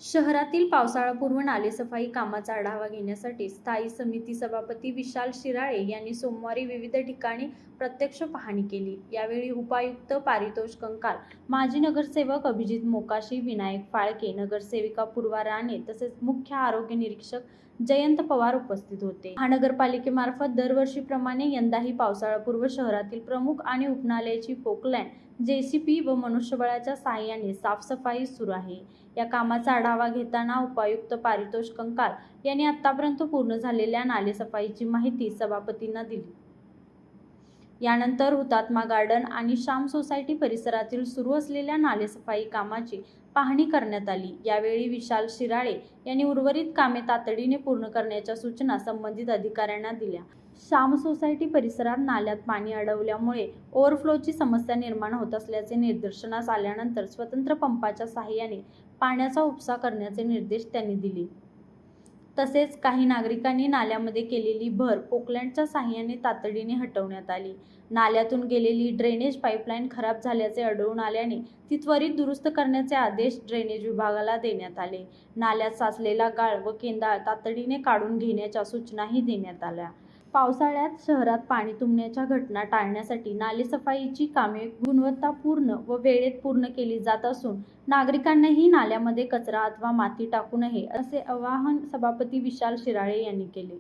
शहरातील पावसाळापूर्व नालेसफाई कामाचा आढावा घेण्यासाठी स्थायी समिती सभापती विशाल शिराळे यांनी सोमवारी विविध ठिकाणी प्रत्यक्ष पाहणी केली। यावेळी उपायुक्त पारितोष कंकाल, माजी नगरसेवक अभिजित मोकाशी, विनायक फाळके, नगरसेविका पूर्वा राणे तसेच मुख्य आरोग्य निरीक्षक जयंत पवार उपस्थित होते। महानगरपालिकेमार्फत दरवर्षीप्रमाणे यंदाही पावसाळापूर्व शहरातील प्रमुख आणि उपनाल्याची पोकलँड, जेसीबी व मनुष्यबळाच्या साहाय्याने साफसफाई सुरू आहे। या कामाचा आढावा घेताना उपायुक्त पारितोष कंकाल यांनी आतापर्यंत पूर्ण झालेल्या नालेसफाईची माहिती सभापतींना दिली। यानंतर हुतात्मा गार्डन आणि श्याम सोसायटी परिसरातील सुरू असलेल्या नालेसफाई कामाची पाहणी करण्यात आली। यावेळी विशाल शिराळे यांनी उर्वरित कामे तातडीने पूर्ण करण्याच्या सूचना संबंधित अधिकाऱ्यांना दिल्या। श्याम सोसायटी परिसरात नाल्यात पाणी अडवल्यामुळे ओव्हरफ्लोची समस्या निर्माण होत असल्याचे निदर्शनास आल्यानंतर स्वतंत्र पंपाच्या साहाय्याने पाण्याचा उपसा करण्याचे निर्देश त्यांनी दिले। तसेच काही नागरिकांनी नाल्यामध्ये केलेली भर पोकलँडच्या साहाय्याने तातडीने हटवण्यात आली। नाल्यातून गेलेली ड्रेनेज पाईपलाईन खराब झाल्याचे आढळून आल्याने ती त्वरित दुरुस्त करण्याचे आदेश ड्रेनेज विभागाला देण्यात आले। नाल्यात साचलेला गाळ व केंदाळ तातडीने काढून घेण्याच्या सूचनाही देण्यात आल्या। पावसाळ्यात शहरात पाणी तुंबण्याच्या घटना टाळण्यासाठी नालेसफाईची कामे गुणवत्तापूर्ण व वेळेत पूर्ण केली जात असून नागरिकांनाही नाल्यामध्ये कचरा अथवा माती टाकू नये असे आवाहन सभापती विशाल शिराळे यांनी केले।